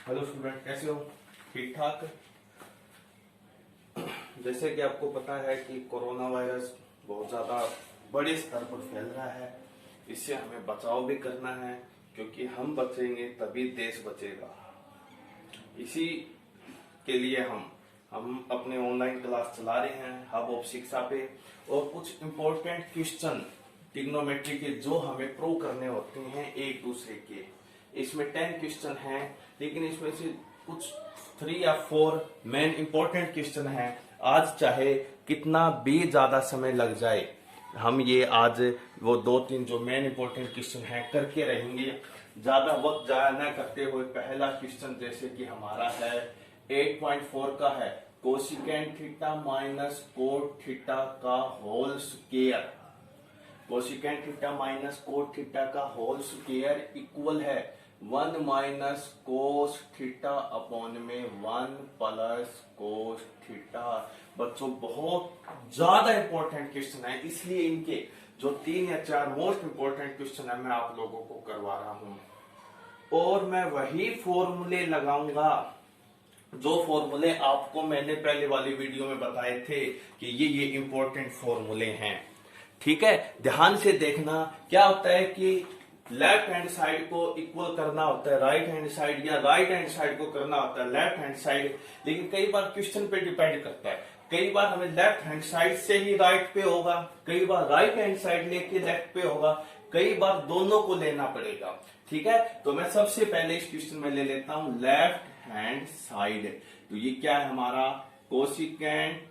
Hello student, कैसे हो? ठीक ठाक। जैसे कि आपको पता है कि कोरोना वायरस बहुत ज्यादा बड़े स्तर पर फैल रहा है। इससे हमें बचाव भी करना है, क्योंकि हम बचेंगे तभी देश बचेगा। इसी के लिए हम अपने ऑनलाइन क्लास चला रहे हैं हब ऑफ शिक्षा पे, और कुछ इम्पोर्टेंट क्वेश्चन ट्रिग्नोमेट्री के जो हमें प्रूव करने होते हैं एक दूसरे के। इसमें 10 क्वेश्चन हैं, लेकिन इसमें से कुछ 3 या 4 मेन इंपॉर्टेंट क्वेश्चन हैं। आज चाहे कितना भी ज्यादा समय लग जाए, हम ये आज वो 2-3 जो मेन इंपॉर्टेंट क्वेश्चन हैं करके रहेंगे। ज्यादा वक्त जाया न करते हुए पहला क्वेश्चन जैसे कि हमारा है 8.4 का है, cosecant theta minus cot theta का whole square. Cosecant theta minus cot theta का होल स्क्वायर इक्वल है 1 माइनस कोस थीटा अपॉन में 1 प्लस कोस थीटा। बच्चों बहुत ज्यादा इंपॉर्टेंट क्वेश्चन है, इसलिए इनके जो 3 या 4 मोस्ट इंपॉर्टेंट क्वेश्चन है मैं आप लोगों को करवा रहा हूं, और मैं वही फॉर्मूले लगाऊंगा जो फॉर्मूले आपको मैंने पहले वाली वीडियो में बताए थे कि ये इंपॉर्टेंट फॉर्मूले हैं। ठीक है, ध्यान से देखना। क्या होता है कि लेफ्ट हैंड साइड को इक्वल करना होता है राइट हैंड साइड, या राइट हैंड साइड को करना होता है लेफ्ट हैंड साइड, लेकिन कई बार क्वेश्चन पे डिपेंड करता है। कई बार हमें लेफ्ट हैंड साइड से ही राइट पे होगा, कई बार राइट हैंड साइड लेके लेफ्ट पे होगा, कई बार दोनों को लेना पड़ेगा। ठीक है, तो मैं सबसे पहले इस क्वेश्चन में ले लेता हूं लेफ्ट हैंड साइड। तो ये क्या है हमारा, cosecant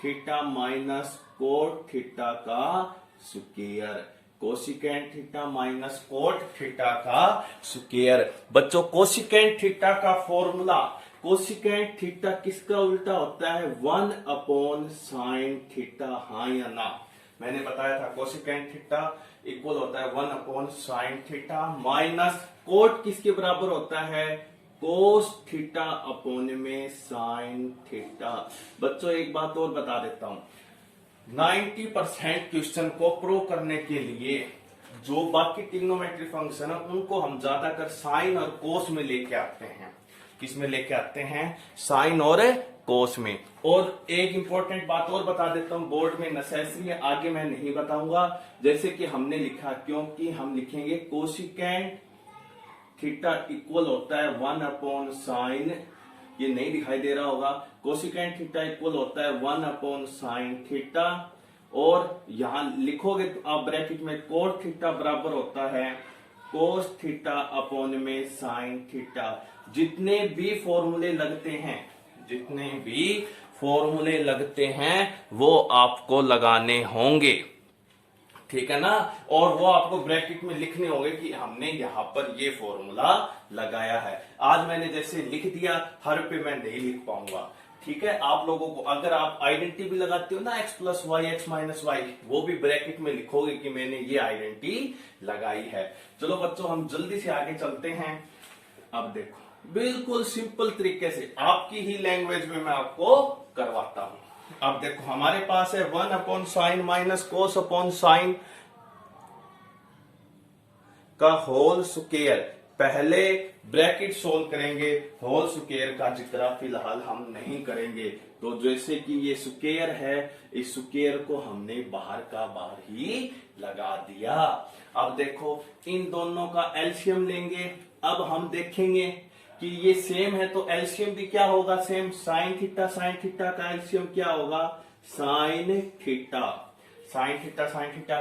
theta minus cot theta का square. Cosecant theta minus cot theta का स्क्वायर। बच्चों कोसिकेंट थीटा का फॉर्मूला, कोसिकेंट थीटा किसका उल्टा होता है, 1 अपॉन साइन थीटा, हाँ या ना? मैंने बताया था कोसिकेंट थीटा इक्वल होता है 1 upon sine theta, minus coat किसके बराबर होता है, कोस थीटा अपॉन में साइन थीटा। बच्चों एक बात और बता देता हूं, 90% क्वेश्चन को प्रूव करने के लिए जो बाकी ट्रिग्नोमेट्री फंक्शन है उनको हम ज्यादातर साइन और कोस में लेके आते हैं। किस में लेके आते हैं, साइन और कोस में। और एक इंपॉर्टेंट बात और बता देता हूं, बोर्ड में नेसेसरी है, आगे मैं नहीं बताऊंगा। जैसे कि हमने लिखा, क्योंकि हम लिखेंगे कोसिकेंट थीटा इक्वल होता है 1 अपॉन साइन, ये नहीं दिखाई दे रहा होगा, कोसिकेंट थीटा इक्वल होता है 1 अपॉन साइन थीटा, और यहां लिखोगे तो आप ब्रैकेट में कोट थीटा बराबर होता है कोस थीटा अपॉन में साइन थीटा। जितने भी फॉर्मूले लगते हैं वो आपको लगाने होंगे, ठीक है ना, और वो आपको ब्रैकेट में लिखने होंगे कि हमने यहाँ पर ये फॉर्मूला लगाया है। आज मैंने जैसे लिख दिया, हर पे मैं नहीं लिख पाऊंगा। ठीक है, आप लोगों को अगर आप आइडेंटिटी भी लगाते हो ना, x plus y x minus y, वो भी ब्रैकेट में लिखोगे कि मैंने ये आइडेंटिटी लगाई है। चलो बच्चों हम जल्दी से आगे चलते हैं। अब देखो बिल्कुल सिंपल तरीके से आपकी ही लैंग्वेज में मैं आपको करवाता हूं। अब देखो हमारे पास है 1 upon sign minus cos upon sine का होल स्क्वायर। पहले ब्रैकेट सोल्व करेंगे, होल स्क्वायर का जिक्र फिलहाल हम नहीं करेंगे। तो जैसे कि ये स्क्वायर है, इस स्क्वायर को हमने बाहर का बाहर ही लगा दिया। अब देखो इन दोनों का एलसीएम लेंगे। अब हम देखेंगे कि ये सेम है तो एलसीएम भी क्या होगा, सेम। साइन थीटा का एलसीएम क्या होगा, साइन थीटा। साइन थीटा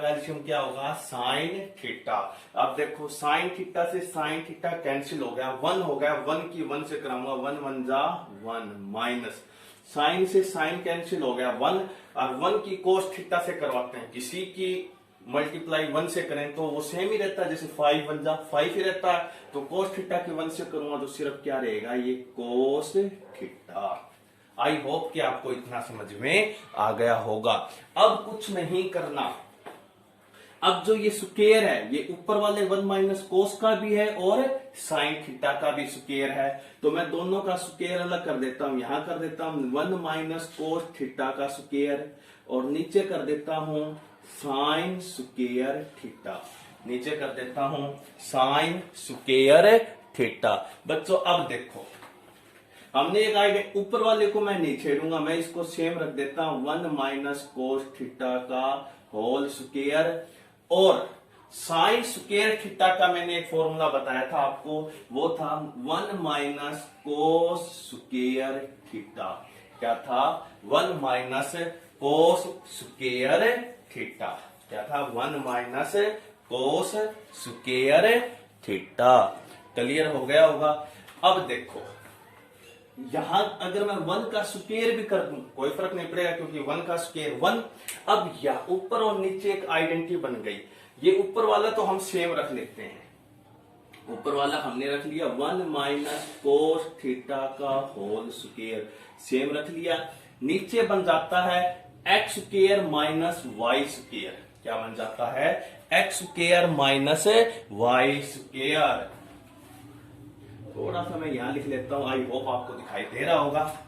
का एलसीएम क्या होगा, साइन थीटा। अब देखो साइन थीटा से साइन थीटा कैंसिल हो गया, 1 हो गया, 1 की 1 से कराऊंगा, 1 1 जा 1, माइनस साइन से साइन कैंसिल हो गया 1, और 1 की कोस थीटा से करवाते हैं। किसी की मल्टीप्लाई 1 से करें तो वो सेम ही रहता है, जैसे 5 1 जा 5 ही रहता है। तो कोस थीटा की 1 से करूंगा तो सिर्फ क्या रहेगा, ये कोस थीटा। आई होप कि आपको इतना समझ में आ गया होगा। अब कुछ नहीं करना। अब जो ये स्क्वायर है, ये ऊपर वाले 1 माइनस कोस का भी है और साइन थीटा का भी स्क्वायर है, तो मैं दोनों का स्क्वायर अलग कर देता हूं। यहां कर देता हूं 1 माइनस कोस थीटा का स्क्वायर, और नीचे कर देता हूं साइन स्क्वायर थीटा। नीचे कर देता हूं साइन स्क्वायर थीटा। बच्चों अब देखो हमने एक आइडिया, ऊपर वाले को मैं नहीं छेड़ूंगा, मैं इसको सेम रख देता हूं 1 माइनस कोस थीटा का होल स्क्वायर। और साइन स्क्वायर थीटा का मैंने एक फॉर्मूला बताया था आपको, वो था 1 माइनस कोस स्क्वायर थीटा। क्या था? 1 माइनस कोस स्क्वायर थीटा। क्या था? 1 minus cos square theta. Clear हो गया होगा। अब देखो यहां अगर मैं 1 का स्क्वायर भी कर दूं कोई फर्क नहीं पड़ेगा, क्योंकि 1 का स्क्वायर 1। अब यह ऊपर और नीचे एक आइडेंटिटी बन गई। ये ऊपर वाला तो हम सेम रख लेते हैं, ऊपर वाला हमने रख लिया 1 माइनस कोस थीटा का होल स्क्वायर, सेम रख लिया। नीचे बन जाता है x square minus y square. क्या बन जाता है? X square minus y square. थोड़ा सा मैं यहां लिख लेता हूं, आई होप आपको दिखाई दे रहा होगा।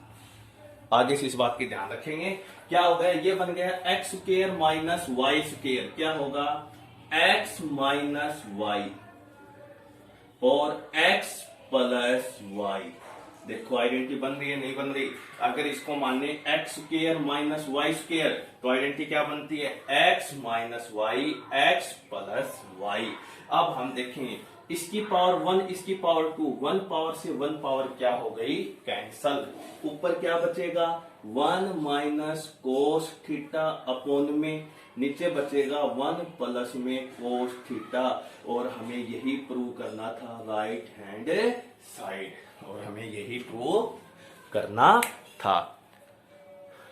आगे से इस बात की ध्यान रखेंगे। क्या हो गया? ये बन गया x square minus y square. क्या होगा? एक्स माइनस वाई और x प्लस वाई। देखो आइडेंटिटी बन रही है नहीं बन रही? अगर इसको माने x square minus y square तो आइडेंटिटी क्या बनती है? x minus y x plus y. अब हम देखेंगे इसकी पावर 1 इसकी पावर 2, 1 पावर से 1 पावर क्या हो गई? कैंसल। ऊपर क्या बचेगा? 1 माइनस कोस थीटा अपॉन में, नीचे बचेगा 1 प्लस में कोस थीटा। और हमें यही प्रूव करना था राइट हैंड साइड, और हमें यही प्रूव करना था।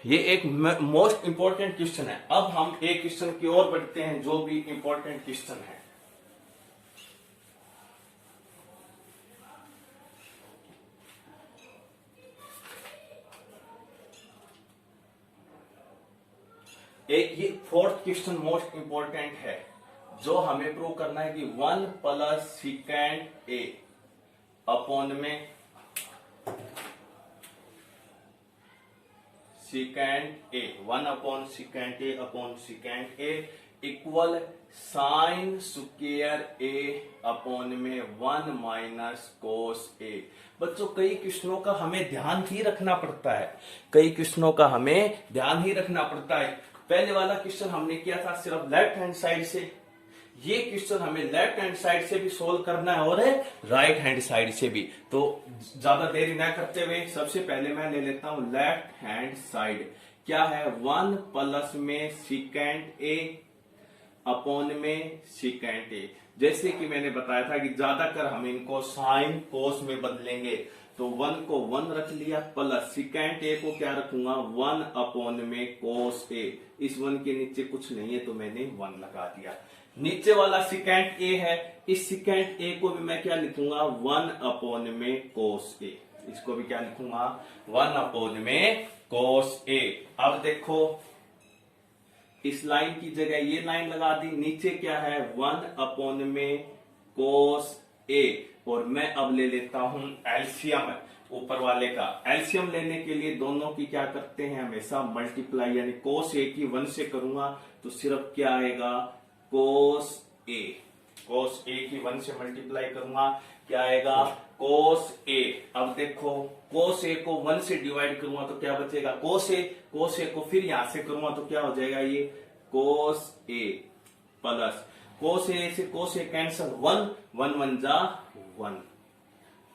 ये एक मोस्ट इंपॉर्टेंट क्वेश्चन है। अब हम एक क्वेश्चन की ओर बढ़ते हैं जो भी इंपॉर्टेंट क्वेश्चन है। एक ये फोर्थ क्वेश्चन मोस्ट इंपॉर्टेंट है, जो हमें प्रूव करना है कि 1 प्लस सिकेंड ए अपॉन में secant A, 1 upon secant A upon secant A equal sine square A upon में 1 माइनस कोस ए। बच्चों कई क्वेश्चनों का हमें ध्यान ही रखना पड़ता है, कई क्वेश्चनों का हमें ध्यान ही रखना पड़ता है। पहले वाला क्वेश्चन हमने किया था सिर्फ लेफ्ट हैंड साइड से, ये क्वेश्चन हमें लेफ्ट हैंड साइड से भी सोल्व करना है और राइट हैंड साइड से भी। तो ज्यादा देरी ना करते हुए सबसे पहले मैं ले लेता हूं लेफ्ट हैंड साइड। क्या है? 1 प्लस में सिकेंड ए अपॉन में सिकेंड ए। जैसे कि मैंने बताया था कि ज्यादातर हम इनको साइन कोस में बदलेंगे, तो 1 को 1 रख लिया प्लस सिकेंड ए को क्या रखूंगा? 1 अपॉन में कोस ए। इस 1 के नीचे कुछ नहीं है तो मैंने 1 लगा दिया। नीचे वाला सिकेंड ए है, इस सिकेंड ए को भी मैं क्या लिखूंगा? 1 अपॉन में कोस ए। इसको भी क्या लिखूंगा? 1 अपॉन में कोस ए। अब देखो इस लाइन की जगह ये लाइन लगा दी, नीचे क्या है? 1 अपॉन में कोस ए। और मैं अब ले लेता हूं एलसीएम ऊपर वाले का। एलसीएम लेने के लिए दोनों की क्या करते हैं? हमेशा मल्टीप्लाई, यानी कोस ए की 1 से करूंगा तो सिर्फ क्या आएगा? कोस ए। कोस ए की 1 से मल्टीप्लाई करूंगा, क्या आएगा? कोस ए। अब देखो कोस ए को 1 से डिवाइड करूंगा तो क्या बचेगा? कोस ए। कोस ए को फिर यहां से करूंगा तो क्या हो जाएगा? ये कोस ए प्लस कोस ए से कोस ए कैंसल, 1 1 1 जा 1।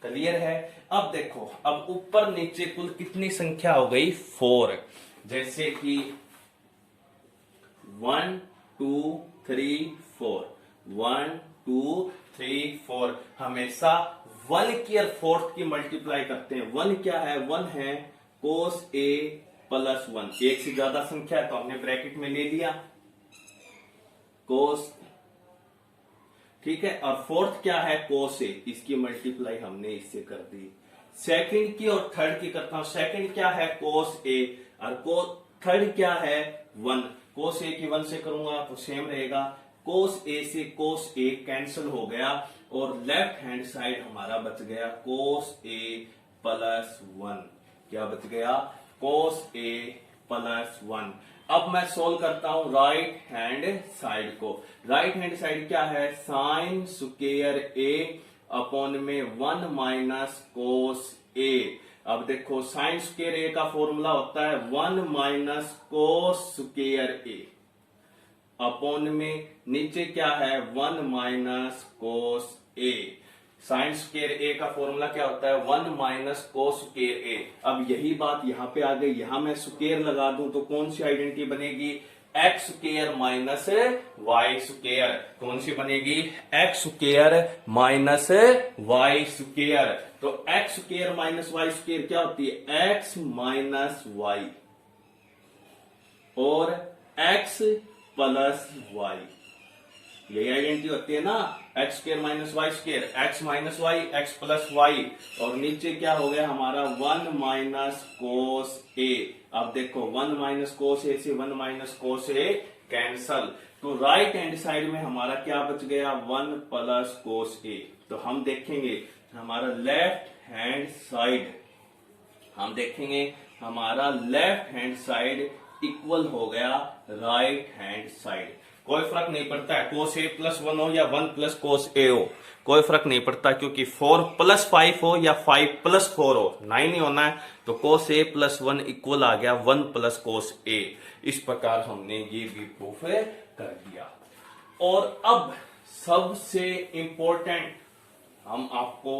क्लियर है? अब देखो अब ऊपर नीचे कुल कितनी संख्या हो गई? 4। जैसे कि 1 2 3 4, 1 2 3 4। हमेशा 1 की और 4th की मल्टीप्लाई करते हैं। 1 क्या है? 1 है कोस ए प्लस 1। एक से ज्यादा संख्या है तो हमने ब्रैकेट में ले लिया कोस, ठीक है। और 4th क्या है? कोस ए। इसकी मल्टीप्लाई हमने इससे कर दी। सेकंड की और थर्ड की करता हूं। सेकंड क्या है? कोस ए। और थर्ड क्या है? 1। कोस ए की 1 से करूंगा तो सेम रहेगा। कोस ए से कोस ए कैंसिल हो गया और लेफ्ट हैंड साइड हमारा बच गया कोस ए प्लस 1। क्या बच गया? कोस ए प्लस 1। अब मैं सोल्व करता हूं राइट हैंड साइड को। राइट हैंड साइड क्या है? साइन स्क्वायर ए अपॉन में 1 माइनस कोस ए। अब देखो साइन स्क्वायर ए का फॉर्मूला होता है 1 माइनस कोस स्क्वायर ए, अपॉन में नीचे क्या है 1 माइनस कोस ए। साइन स्क्वायर ए का फॉर्मूला क्या होता है 1 माइनस कोस स्क्वायर ए। अब यही बात यहां पे आ गई, यहां मैं स्क्वायर लगा दूं तो कौन सी आइडेंटिटी बनेगी, x square minus y square. कौन सी बनेगी, x square minus y square. तो x square minus y square क्या होती है, एक्स माइनस वाई और एक्स प्लस वाई, यही आइडेंटिटी होती है ना, x square minus y square, x minus y x plus y, और नीचे क्या हो गया हमारा 1 माइनस कोस ए। अब देखो 1 माइनस कोस ए से 1 माइनस कोस ए कैंसल, तो राइट हैंड साइड में हमारा क्या बच गया 1 प्लस कोस ए। तो हम देखेंगे हमारा लेफ्ट हैंड साइड, हम देखेंगे हमारा लेफ्ट हैंड साइड इक्वल हो गया राइट हैंड साइड। कोई फर्क नहीं पड़ता है कोस ए प्लस 1 हो या 1 प्लस कोस ए हो, कोई फर्क नहीं पड़ता, क्योंकि 4 प्लस 5 हो या 5 प्लस 4 हो, 9 ही होना है। तो कोस ए प्लस 1 इक्वल आ गया 1 प्लस कोस ए। इस प्रकार हमने ये भी प्रूफ कर दिया। और अब सबसे इंपॉर्टेंट, हम आपको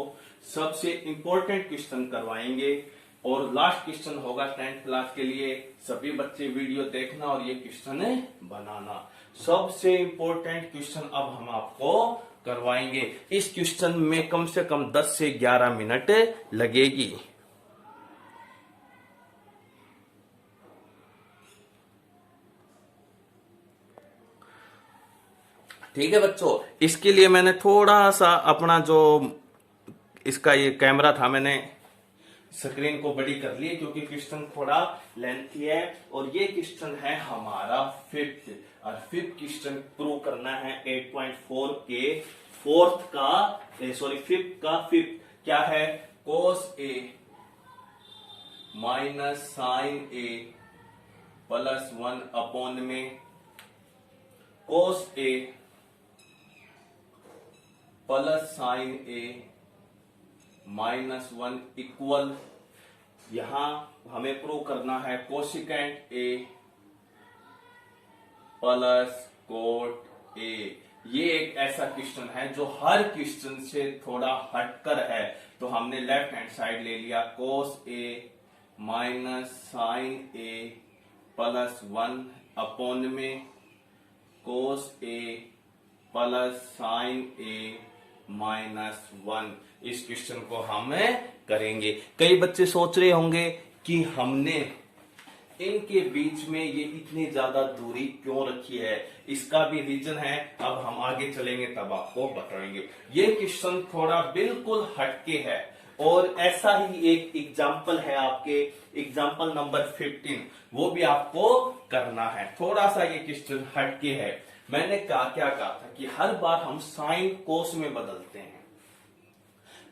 सबसे इंपॉर्टेंट क्वेश्चन करवाएंगे, और लास्ट क्वेश्चन होगा 10th क्लास के लिए। सभी बच्चे वीडियो देखना और ये क्वेश्चन बनाना। सबसे इंपॉर्टेंट क्वेश्चन अब हम आपको करवाएंगे। इस क्वेश्चन में कम से कम 10 से 11 मिनट लगेगी। ठीक है बच्चों, इसके लिए मैंने थोड़ा सा अपना जो इसका ये कैमरा था, मैंने स्क्रीन को बड़ी कर ली क्योंकि क्वेश्चन थोड़ा लेंथी है। और ये क्वेश्चन है हमारा 5th, और 5th क्वेश्चन प्रूव करना है 8.4 के 4th का, सॉरी 5th का 5th क्या है, कोस ए माइनस साइन ए प्लस 1 अपॉन में कोस ए प्लस साइन ए माइनस 1 इक्वल, यहां हमें प्रूव करना है कोसिकेंट ए प्लस कोट ए। ये एक ऐसा क्वेश्चन है जो हर क्वेश्चन से थोड़ा हटकर है, तो हमने लेफ्ट हैंड साइड ले लिया कोस ए माइनस साइन ए प्लस 1 अपॉन में कोस ए प्लस साइन ए माइनस 1। इस क्वेश्चन को हम करेंगे। कई बच्चे सोच रहे होंगे कि हमने इनके बीच में ये इतनी ज्यादा दूरी क्यों रखी है, इसका भी रीजन है, अब हम आगे चलेंगे तब आपको बताएंगे। ये क्वेश्चन थोड़ा बिल्कुल हटके है, और ऐसा ही एक एग्जाम्पल है आपके एग्जाम्पल नंबर 15, वो भी आपको करना है। थोड़ा सा ये क्वेश्चन हटके है। मैंने क्या कहा था कि हर बार हम साइन कोस में बदलते हैं,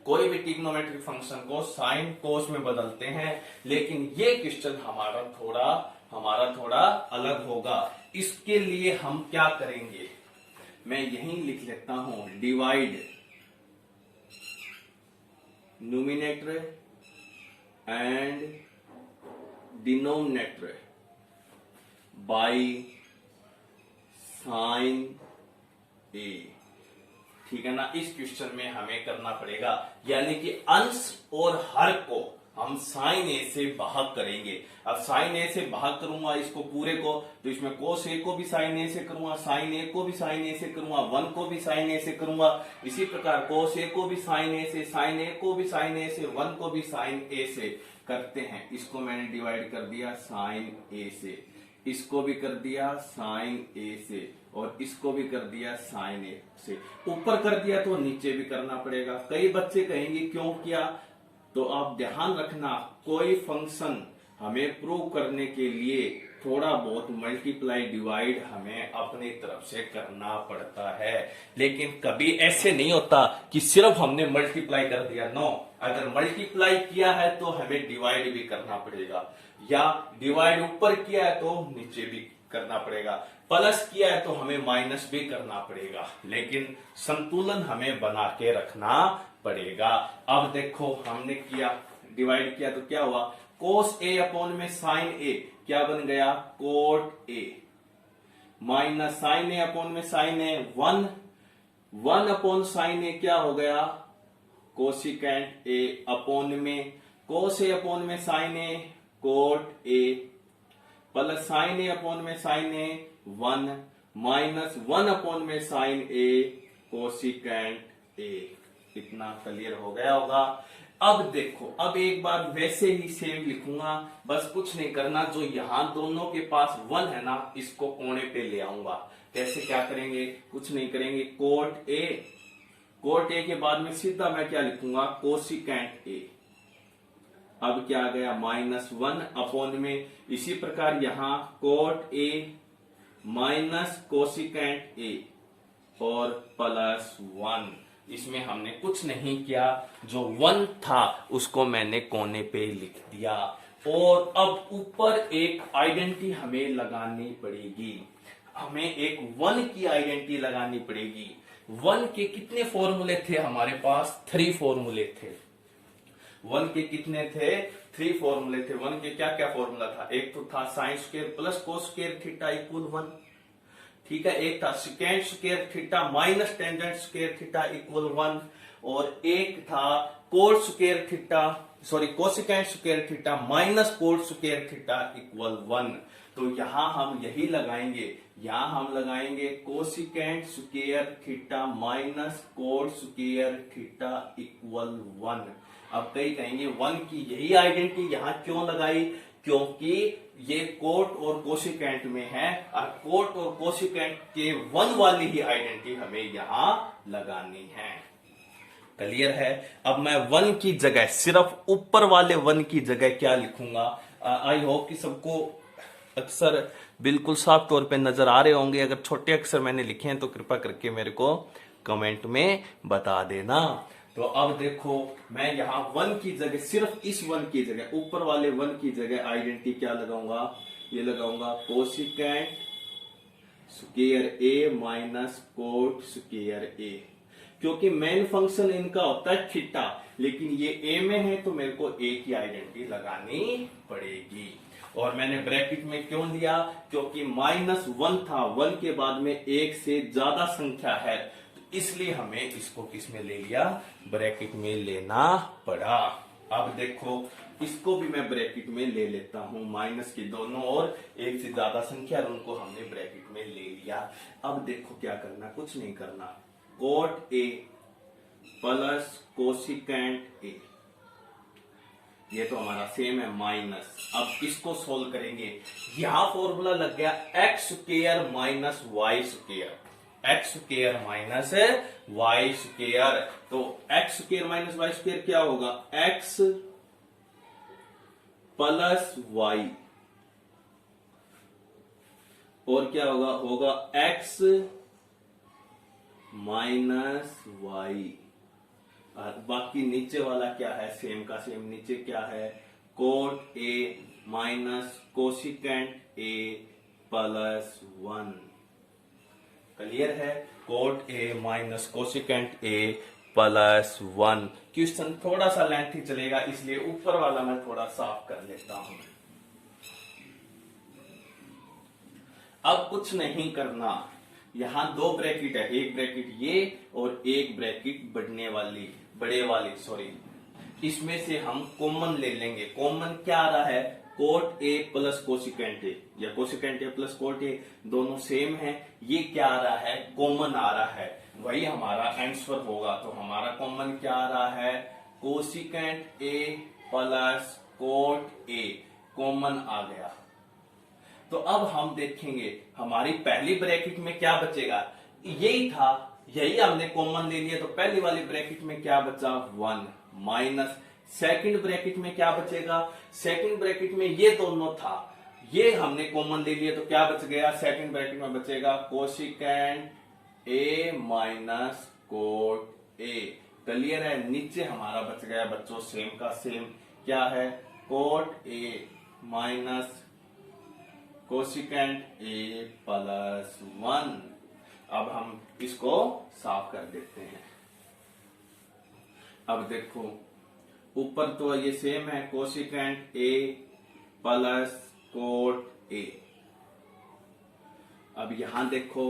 कोई भी ट्रिग्नोमेट्रिक फंक्शन को साइन कोस में बदलते हैं, लेकिन ये क्वेश्चन हमारा थोड़ा अलग होगा। इसके लिए हम क्या करेंगे, मैं यहीं लिख लेता हूं, divide numerator and denominator by sine A. ठीक है ना, इस क्वेश्चन में हमें करना पड़ेगा, यानी कि अंश और हर को हम साइन ए से भाग करेंगे। अब साइन ए से भाग करूंगा इसको पूरे को, तो इसमें कोस ए को भी साइन ए से करूंगा, साइन ए को भी साइन ए से करूंगा, 1 को भी साइन ए से करूंगा। इसी प्रकार कोस ए को भी साइन ए से, साइन ए को भी साइन ए से, 1 को भी साइन ए से करते हैं। इसको मैंने डिवाइड कर दिया साइन ए से, इसको भी कर दिया साइन ए से, और इसको भी कर दिया साइन ए से। ऊपर कर दिया तो नीचे भी करना पड़ेगा। कई बच्चे कहेंगे क्यों किया, तो आप ध्यान रखना, कोई फंक्शन हमें प्रूव करने के लिए थोड़ा बहुत मल्टीप्लाई डिवाइड हमें अपनी तरफ से करना पड़ता है, लेकिन कभी ऐसे नहीं होता कि सिर्फ हमने मल्टीप्लाई कर दिया। नो, अगर मल्टीप्लाई किया है तो हमें डिवाइड भी करना पड़ेगा, या डिवाइड ऊपर किया है तो नीचे भी करना पड़ेगा, प्लस किया है तो हमें माइनस भी करना पड़ेगा, लेकिन संतुलन हमें बना के रखना पड़ेगा। अब देखो हमने किया डिवाइड किया तो क्या हुआ, कोस ए अपॉन में साइन ए क्या बन गया, cot A, minus sine A upon में sine A 1 upon sine A क्या हो गया, कोसिकेंट ए अपॉन में कोस ए अपॉन में sine A cot A, plus sine A upon में साइन ए 1 माइनस 1 अपॉन में साइन ए कोसिकेंट ए। इतना clear हो गया होगा। अब देखो, अब एक बार वैसे ही सेम लिखूंगा, बस कुछ नहीं करना, जो यहां दोनों के पास 1 है ना, इसको कोने पे ले आऊंगा। कैसे क्या करेंगे, कुछ नहीं करेंगे, कोट ए के बाद में सीधा मैं क्या लिखूंगा, कोसिकेंट ए। अब क्या आ गया, -1 अपॉन में, इसी प्रकार यहां कोट ए माइनस कोसिकेंट ए और +1। इसमें हमने कुछ नहीं किया, जो 1 था उसको मैंने कोने पे लिख दिया। और अब ऊपर एक आइडेंटिटी हमें लगानी पड़ेगी, हमें एक 1 की आइडेंटिटी लगानी पड़ेगी। 1 के कितने फॉर्मूले थे हमारे पास, 3 फॉर्मूले थे। 1 के कितने थे, 3 फॉर्मूले थे। 1 के क्या क्या फॉर्मूला था, एक तो था sine square plus cos square theta equal 1, ठीक है। एक था second square theta minus tangent square theta equal 1, और एक था coat square theta, sorry cosecant square theta minus coat square theta equal 1। तो यहां हम यही लगाएंगे, यहां हम लगाएंगे cosecant square theta minus coat square theta equal 1। अब कई कहेंगे 1 की यही आइडेंटिटी यहां क्यों लगाई, क्योंकि ये कोट और कोसिकेंट में है, और कोट और कोसिकेंट के 1 वाली ही आइडेंटिटी हमें यहां लगानी है। क्लियर है। अब मैं 1 की जगह सिर्फ ऊपर वाले 1 की जगह क्या लिखूंगा, आई होप कि सबको अक्षर बिल्कुल साफ तौर पे नजर आ रहे होंगे। अगर छोटे अक्षर मैंने लिखे हैं तो कृपा करके मेरे को कमेंट में बता देना। तो अब देखो, मैं यहां 1 की जगह, सिर्फ इस 1 की जगह, ऊपर वाले 1 की जगह आइडेंटिटी क्या लगाऊंगा, ये लगाऊंगा कोसिकेंट स्क्वायर ए माइनस कोट स्क्वायर ए, क्योंकि मेन फंक्शन इनका होता है थीटा, लेकिन ये ए में है तो मेरे को ए की आइडेंटिटी लगानी पड़ेगी। और मैंने ब्रैकेट में क्यों दिया, क्योंकि -1 था, 1 के बाद में एक से ज्यादा संख्या है, इसलिए हमें इसको किस में ले लिया, ब्रैकेट में लेना पड़ा। अब देखो, इसको भी मैं ब्रैकेट में ले लेता हूं, माइनस की दोनों और एक से ज्यादा संख्या, उनको हमने ब्रैकेट में ले लिया। अब देखो क्या करना, कुछ नहीं करना, कोट ए प्लस कोसिकेंट ए, ये तो हमारा सेम है माइनस। अब इसको सोल्व करेंगे, यहां फॉर्मूला लग गया x square minus y square, x square minus y square. तो x square minus y square क्या होगा, एक्स प्लस वाई, और क्या होगा, होगा एक्स माइनस वाई, और बाकी नीचे वाला क्या है, सेम का सेम, नीचे क्या है, cot A minus cosecant A plus 1। Clear है, cot A minus cosecant A plus 1। Question थोड़ा सा लेंथी चलेगा, इसलिए ऊपर वाला मैं थोड़ा साफ कर लेता हूं। अब कुछ नहीं करना, यहां 2 ब्रैकेट है, एक ब्रैकेट ये और एक ब्रैकेट बड़े वाली सॉरी, इसमें से हम कॉमन ले लेंगे। कॉमन क्या आ रहा है, cot A plus cosecant A, या cosecant A plus cot A, दोनों सेम है। ये क्या आ रहा है, कॉमन आ रहा है, वही हमारा आंसर होगा। तो हमारा कॉमन क्या आ रहा है, cosecant A plus cot A, common आ गया। तो अब हम देखेंगे हमारी पहली ब्रैकेट में क्या बचेगा, यही था, यही हमने कॉमन ले लिया, तो पहली वाली ब्रैकेट में क्या बचा, 1 माइनस सेकंड ब्रैकेट में क्या बचेगा, सेकंड ब्रैकेट में ये दोनों था, ये हमने कॉमन ले लिया, तो क्या बच गया, सेकंड ब्रैकेट में बचेगा cosecant A minus cot A. Clear है, नीचे हमारा बच गया बच्चों सेम का सेम, क्या है, cot A minus cosecant A plus 1। अब हम इसको साफ कर देते हैं। अब देखो, ऊपर तो ये सेम है, कोसिकेंट ए प्लस कोट ए। अब यहां देखो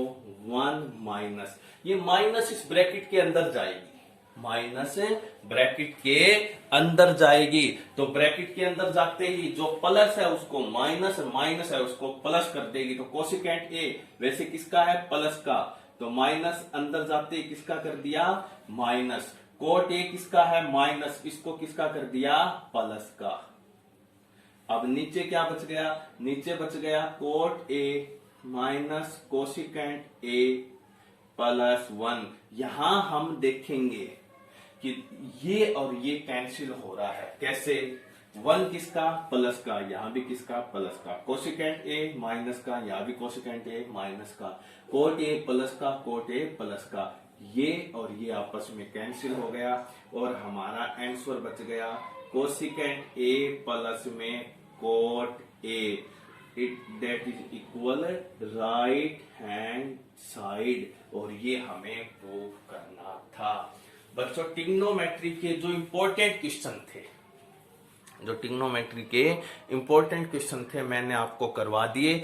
1 माइनस, ये माइनस इस ब्रैकेट के अंदर जाएगी, माइनस ब्रैकेट के अंदर जाएगी। तो ब्रैकेट के अंदर जाते ही जो प्लस है उसको माइनस, माइनस है उसको प्लस कर देगी। तो कोसिकेंट ए वैसे किसका है, प्लस का, तो माइनस अंदर जाते ही किसका कर दिया, माइनस। कोट ए किसका है, माइनस, इसको किसका कर दिया, प्लस का। अब नीचे क्या बच गया, नीचे बच गया cot A minus cosecant A plus 1। यहां हम देखेंगे कि ये और ये कैंसिल हो रहा है, कैसे, 1 किसका, प्लस का, यहां भी किसका, प्लस का, कोसिकेंट ए माइनस का, यहां भी कोसिकेंट ए माइनस का, कोट ए प्लस का, कोट ए प्लस का, ये और ये आपस में कैंसिल हो गया और हमारा आंसर बच गया कोसिकेंट ए प्लस में cot A, it that is equal right hand side. और ये हमें प्रूव करना था। बच्चों ट्रिग्नोमेट्री के जो इंपॉर्टेंट क्वेश्चन थे, जो ट्रिग्नोमेट्री के इंपॉर्टेंट क्वेश्चन थे मैंने आपको करवा दिए।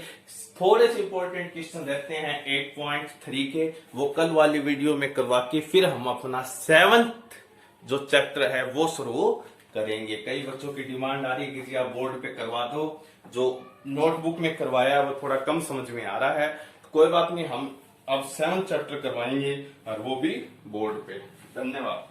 थोड़े से इंपॉर्टेंट क्वेश्चन रहते हैं 8.3 के, वो कल वाली वीडियो में करवा के फिर हम अपना 7th जो चैप्टर है वो शुरू करेंगे। कई बच्चों की डिमांड आ रही है कि जी आप बोर्ड पे करवा दो, जो नोटबुक में करवाया वो थोड़ा कम समझ में आ रहा है, तो कोई बात नहीं, हम अब 7th चैप्टर करवाएंगे और वो भी बोर्ड पे। धन्यवाद।